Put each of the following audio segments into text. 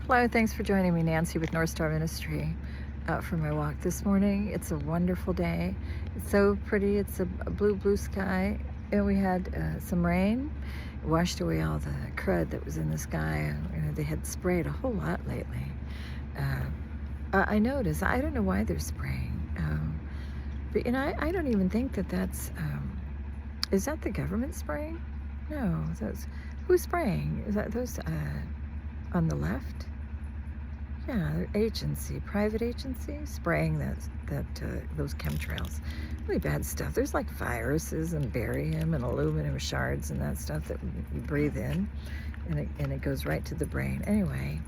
Hello, thanks for joining me, Nancy with North Star Ministry, for my walk this morning. It's a wonderful day. It's so pretty. It's a blue sky, and we had some rain. It washed away all the crud that was in the sky. They had sprayed a whole lot lately. I noticed. I don't know why they're spraying, but I don't even think that that's. Is that the government spraying? No, who's spraying? Is that those on the left? Yeah, agency, private agency, spraying those chemtrails. Really bad stuff. There's like viruses and barium and aluminum shards and that stuff that you breathe in, and it goes right to the brain. Anyway,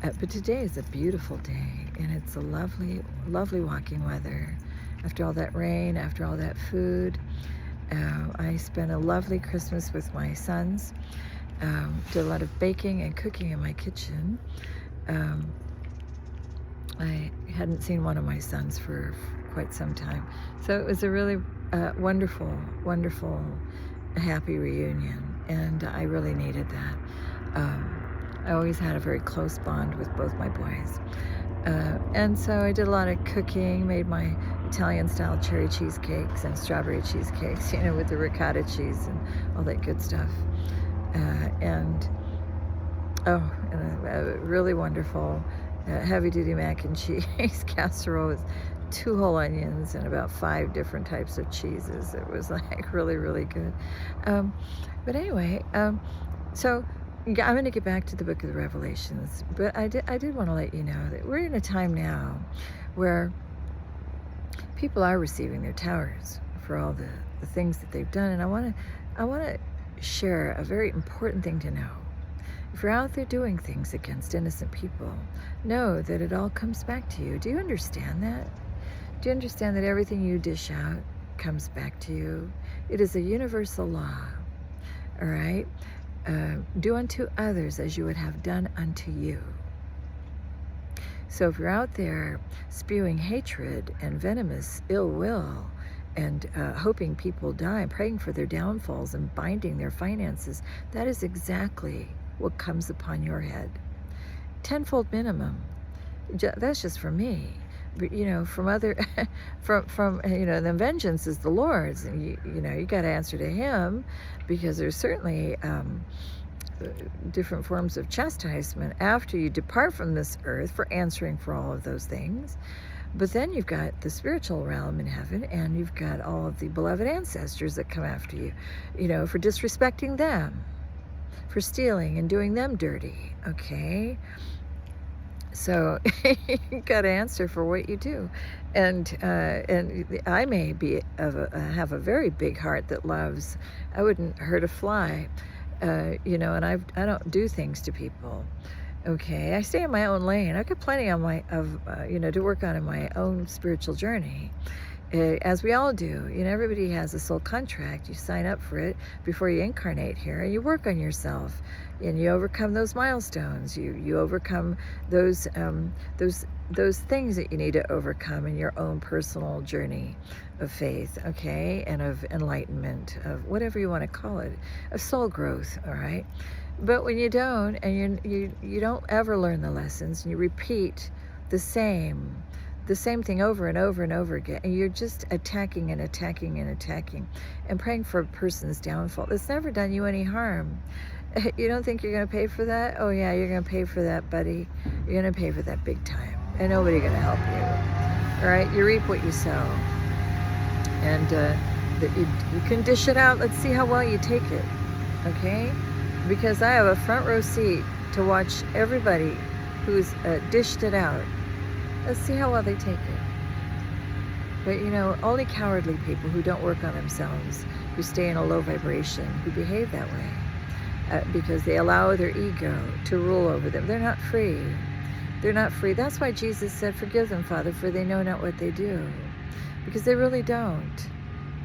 but today is a beautiful day, and it's a lovely, lovely walking weather. After all that rain, after all that food, I spent a lovely Christmas with my sons. Did a lot of baking and cooking in my kitchen. I hadn't seen one of my sons for quite some time. So it was a really wonderful, wonderful, happy reunion, and I really needed that. I always had a very close bond with both my boys. And so I did a lot of cooking, made my Italian-style cherry cheesecakes and strawberry cheesecakes, with the ricotta cheese and all that good stuff. And a really wonderful heavy-duty mac and cheese casserole with 2 whole onions and about 5 different types of cheeses. It was like really, really good. But anyway, so I'm going to get back to the book of the Revelations, but I did want to let you know that we're in a time now where people are receiving their towers for all the things that they've done, and I want to share a very important thing to know. If you're out there doing things against innocent people, know that it all comes back to you. Do you understand that? Do you understand that everything you dish out comes back to you? It is a universal law, all right? Do unto others as you would have done unto you. So if you're out there spewing hatred and venomous ill will and hoping people die, praying for their downfalls and binding their finances, that is exactly what comes upon your head. Tenfold minimum. That's just for me. But from other, from the vengeance is the Lord's, and you got to answer to Him, because there's certainly different forms of chastisement after you depart from this earth for answering for all of those things. But then you've got the spiritual realm in heaven, and you've got all of the beloved ancestors that come after you, for disrespecting them, for stealing and doing them dirty, okay? So you got to answer for what you do, and I may have a very big heart that loves. I wouldn't hurt a fly, and I don't do things to people. Okay, I stay in my own lane. I've got plenty to work on in my own spiritual journey. As we all do, everybody has a soul contract. You sign up for it before you incarnate here, and you work on yourself, and you overcome those milestones. You overcome those things that you need to overcome in your own personal journey of faith, okay, and of enlightenment, of whatever you want to call it, of soul growth, all right? But when you don't, and you don't ever learn the lessons, and you repeat the same thing over and over and over again, and you're just attacking and attacking and attacking and praying for a person's downfall. It's never done you any harm. You don't think you're going to pay for that? Oh yeah, you're going to pay for that, buddy. You're going to pay for that big time, and nobody's going to help you. All right, you reap what you sow, and you can dish it out. Let's see how well you take it, okay? Because I have a front row seat to watch everybody who's dished it out. Let's see how well they take it. But only cowardly people who don't work on themselves, who stay in a low vibration, who behave that way, because they allow their ego to rule over them. They're not free. They're not free. That's why Jesus said, "Forgive them, Father, for they know not what they do." Because they really don't.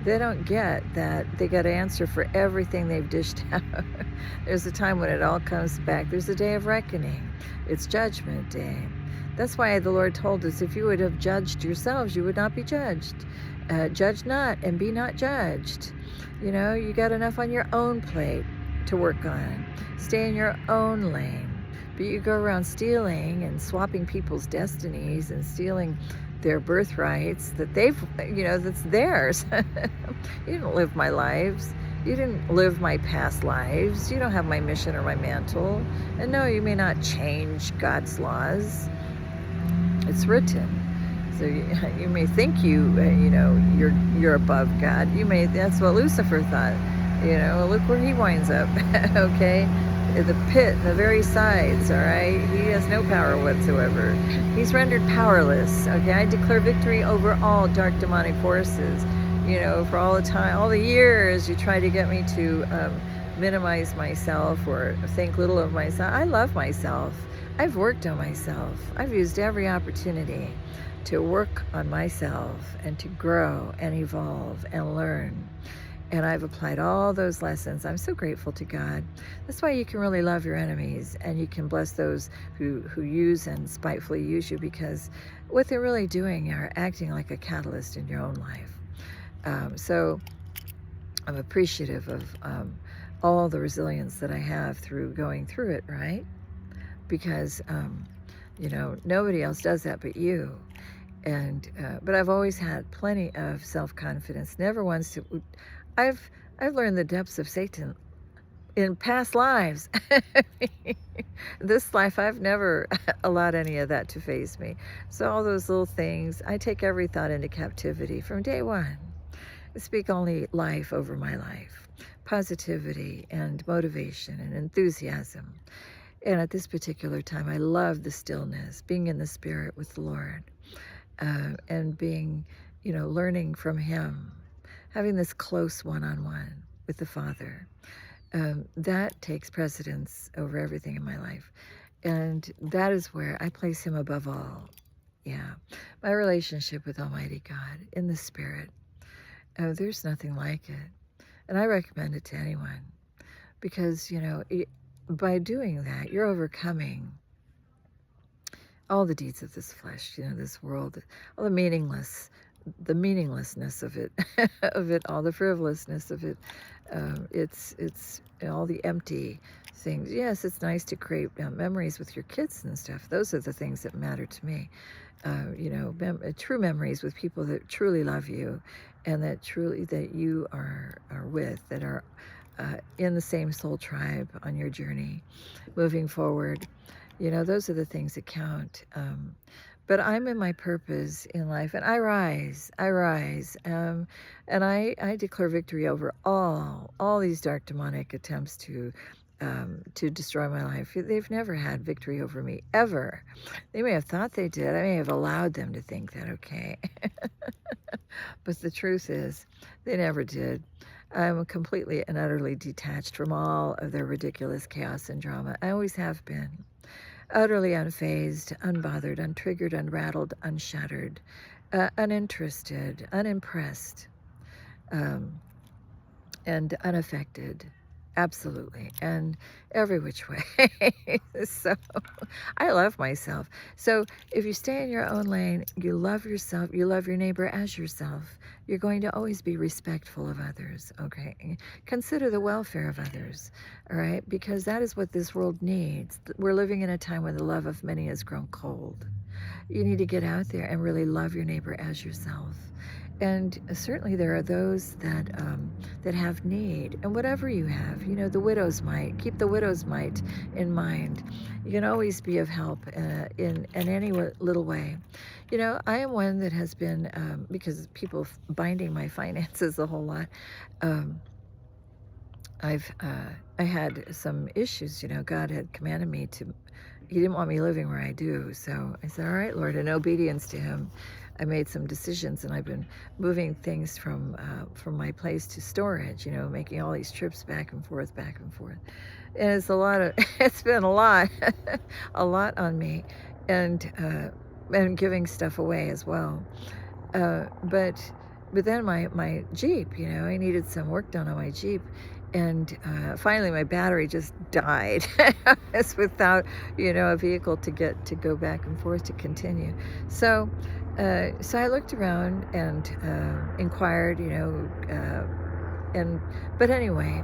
They don't get that they got to answer for everything they've dished out. There's a time when it all comes back. There's a day of reckoning. It's Judgment Day. That's why the Lord told us, if you would have judged yourselves, you would not be judged. Judge not and be not judged. You got enough on your own plate to work on. Stay in your own lane. But you go around stealing and swapping people's destinies and stealing their birthrights that they've, that's theirs. You didn't live my lives. You didn't live my past lives. You don't have my mission or my mantle. And no, you may not change God's laws. It's written. So you may think you're above God. That's what Lucifer thought. Look where he winds up. Okay, the pit, the very sides. All right, he has no power whatsoever. He's rendered powerless. Okay, I declare victory over all dark demonic forces. For all the time, all the years you try to get me to minimize myself or think little of myself. I love myself. I've worked on myself. I've used every opportunity to work on myself and to grow and evolve and learn. And I've applied all those lessons. I'm so grateful to God. That's why you can really love your enemies and you can bless those who use and spitefully use you, because what they're really doing are acting like a catalyst in your own life. So I'm appreciative of all the resilience that I have through going through it, right? Because, nobody else does that but you. And but I've always had plenty of self-confidence. Never once I've learned the depths of Satan in past lives. This life, I've never allowed any of that to faze me. So all those little things, I take every thought into captivity from day one. I speak only life over my life, positivity and motivation and enthusiasm. And at this particular time, I love the stillness, being in the Spirit with the Lord. And being, learning from Him, having this close one-on-one with the Father, that takes precedence over everything in my life. And that is where I place Him above all. Yeah, my relationship with Almighty God in the Spirit, there's nothing like it. And I recommend it to anyone because, by doing that, you're overcoming all the deeds of this flesh, this world, all the meaninglessness of it, all the frivolousness of it. It's all the empty things. Yes, it's nice to create memories with your kids and stuff. Those are the things that matter to me. True memories with people that truly love you, and that you are with, that are in the same soul tribe on your journey, moving forward. Those are the things that count. But I'm in my purpose in life, and I rise, and I declare victory over all these dark demonic attempts to destroy my life. They've never had victory over me, ever. They may have thought they did. I may have allowed them to think that, okay? But the truth is, they never did. I'm completely and utterly detached from all of their ridiculous chaos and drama. I always have been. Utterly unfazed, unbothered, untriggered, unrattled, unshattered, uninterested, unimpressed, and unaffected. Absolutely. And every which way. So I love myself. So if you stay in your own lane, you love yourself, you love your neighbor as yourself, you're going to always be respectful of others, okay? Consider the welfare of others, all right? Because that is what this world needs. We're living in a time when the love of many has grown cold. You need to get out there and really love your neighbor as yourself. And certainly there are those that have need, and whatever you have, the widow's mite. Keep the widow's mite in mind. You can always be of help in any little way. I am one that has been, because people binding my finances a whole lot, I had some issues. God had commanded me to. He didn't want me living where I do, so I said, all right, Lord, in obedience to Him, I made some decisions, and I've been moving things from my place to storage, making all these trips back and forth. And it's it's been a lot, a lot on me, and giving stuff away as well. But then my Jeep, I needed some work done on my Jeep. And finally, my battery just died. It's without, a vehicle to go back and forth to continue. So I looked around and inquired, but anyway,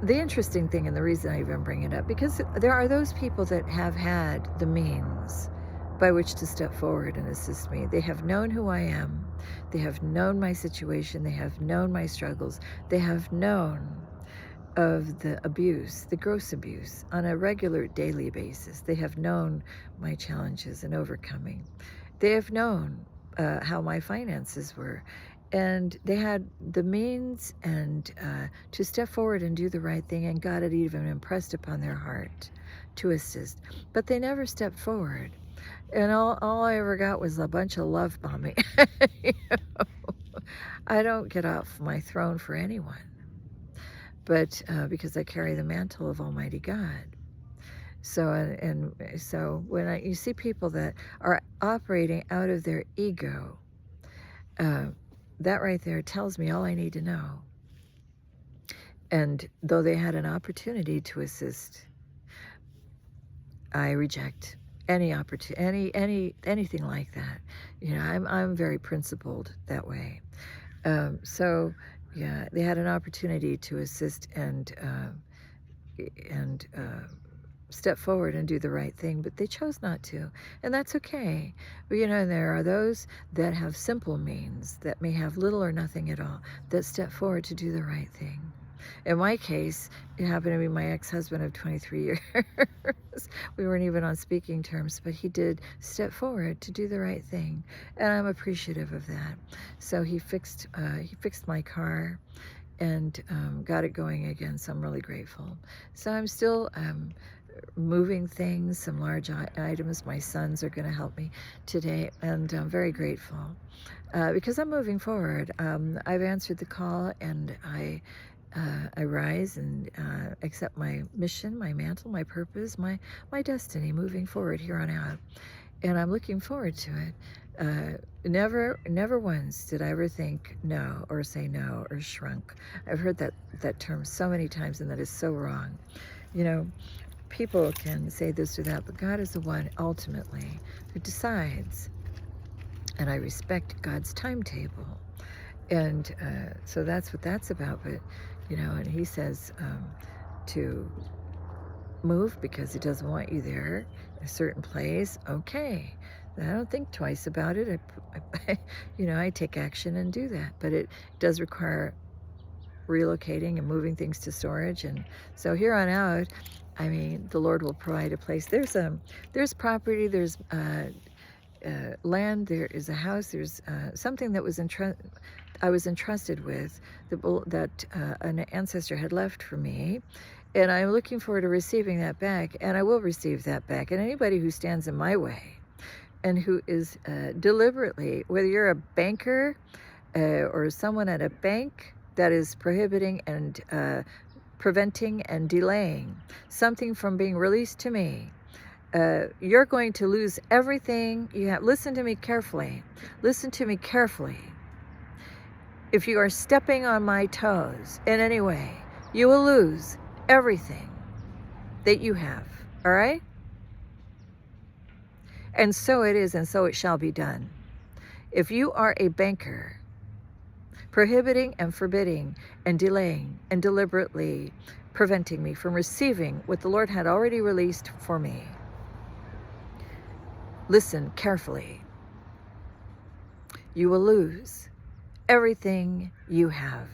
the interesting thing, and the reason I even bring it up, because there are those people that have had the means by which to step forward and assist me. They have known who I am. They have known my situation. They have known my struggles. They have known of the abuse, the gross abuse, on a regular daily basis. They have known my challenges and overcoming. They have known how my finances were. And they had the means and to step forward and do the right thing, and God had even impressed upon their heart to assist. But they never stepped forward. And all I ever got was a bunch of love bombing. You know? I don't get off my throne for anyone, but because I carry the mantle of Almighty God. So so when you see people that are operating out of their ego, that right there tells me all I need to know. And though they had an opportunity to assist, I reject any opportunity, anything like that. You know, I'm very principled that way. So yeah, they had an opportunity to assist and step forward and do the right thing, but they chose not to, and that's okay. But you know, there are those that have simple means, that may have little or nothing at all, that step forward to do the right thing. In my case, it happened to be my ex-husband of 23 years. We weren't even on speaking terms, but he did step forward to do the right thing, and I'm appreciative of that. So he fixed my car and got it going again, so I'm really grateful. So I'm still moving things, some large items. My sons are going to help me today, and I'm very grateful because I'm moving forward. I've answered the call, and I rise and accept my mission, my mantle, my purpose, my destiny moving forward here on out. And I'm looking forward to it. Never once did I ever think no, or say no, or shrunk. I've heard that term so many times, and that is so wrong. You know, people can say this or that, but God is the one ultimately who decides. And I respect God's timetable. And so that's what that's about. But, you know, and he says to move because he doesn't want you there, a certain place. Okay. I don't think twice about it. You know, I take action and do that. But it does require relocating and moving things to storage. And so here on out, I mean, the Lord will provide a place. There's property, there's land, there is a house, there's something that was I was entrusted with that an ancestor had left for me, and I'm looking forward to receiving that back, and I will receive that back. And anybody who stands in my way and who is deliberately, whether you're a banker or someone at a bank that is prohibiting and preventing and delaying something from being released to me, you're going to lose everything you have. Listen to me carefully. Listen to me carefully. If you are stepping on my toes in any way, you will lose everything that you have. All right? And so it is, and so it shall be done. If you are a banker, prohibiting and forbidding and delaying and deliberately preventing me from receiving what the Lord had already released for me, listen carefully. You will lose everything you have.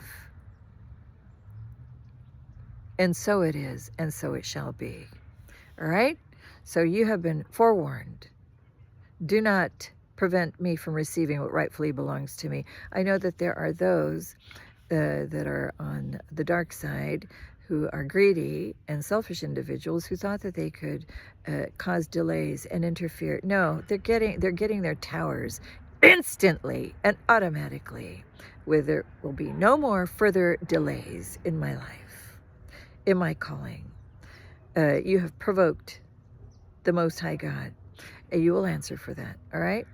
And so it is, and so it shall be. All right? So you have been forewarned. Do not prevent me from receiving what rightfully belongs to me. I know that there are those that are on the dark side who are greedy and selfish individuals who thought that they could cause delays and interfere. No, they're getting their towers instantly and automatically, where there will be no more further delays in my life, in my calling. You have provoked the Most High God, and you will answer for that. All right?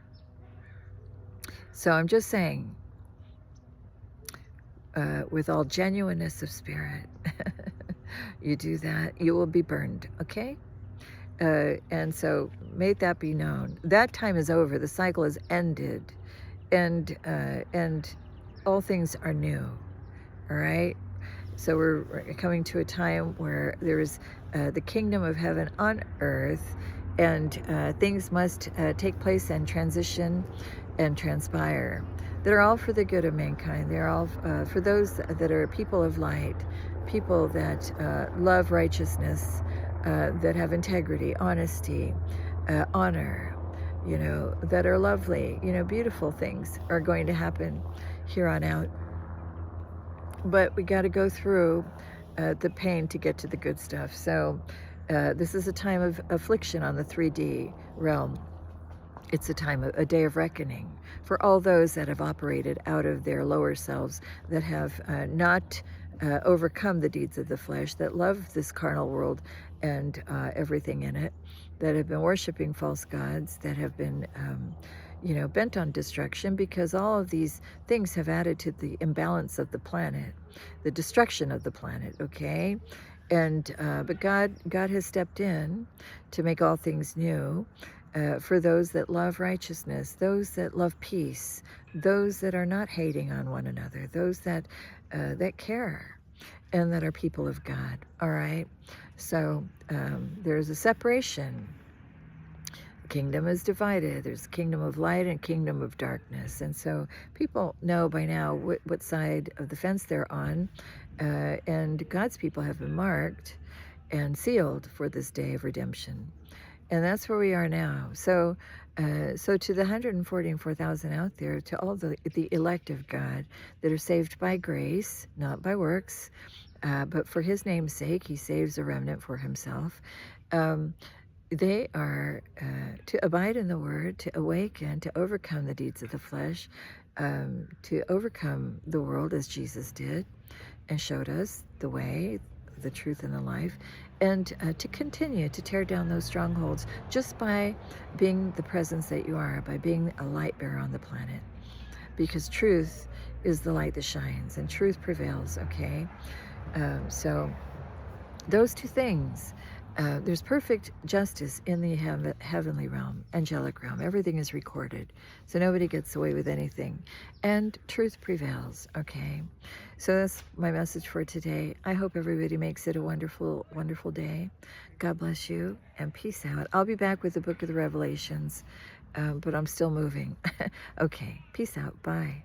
So I'm just saying, with all genuineness of spirit, you do that, you will be burned, okay? And so may that be known. That time is over. The cycle is ended, and all things are new. All right? So we're coming to a time where there's the kingdom of heaven on earth, and things must take place and transition and transpire that are all for the good of mankind. They're all for those that are people of light, people that love righteousness, that have integrity, honesty, honor, that are lovely. Beautiful things are going to happen here on out. But we got to go through the pain to get to the good stuff. So this is a time of affliction on the 3D realm. It's a day of reckoning for all those that have operated out of their lower selves, that have not overcome the deeds of the flesh, that love this carnal world and everything in it, that have been worshiping false gods, that have been bent on destruction, because all of these things have added to the imbalance of the planet, the destruction of the planet, okay? And but God has stepped in to make all things new. For those that love righteousness, those that love peace, those that are not hating on one another, those that care, and that are people of God. All right. So there's a separation. The kingdom is divided. There's a kingdom of light and kingdom of darkness, and so people know by now what side of the fence they're on, and God's people have been marked and sealed for this day of redemption. And that's where we are now. So to the 144,000 out there, to all the elect of God that are saved by grace, not by works, but for his name's sake, he saves a remnant for himself. They are to abide in the word, to awaken, to overcome the deeds of the flesh, to overcome the world as Jesus did and showed us the way, the truth, and the life, and to continue to tear down those strongholds just by being the presence that you are, by being a light bearer on the planet, because truth is the light that shines and truth prevails, okay? So those two things, there's perfect justice in the heavenly realm, angelic realm. Everything is recorded, so nobody gets away with anything, and truth prevails, okay? So that's my message for today. I hope everybody makes it a wonderful, wonderful day. God bless you, and peace out. I'll be back with the book of the Revelations, but I'm still moving. Okay, peace out. Bye.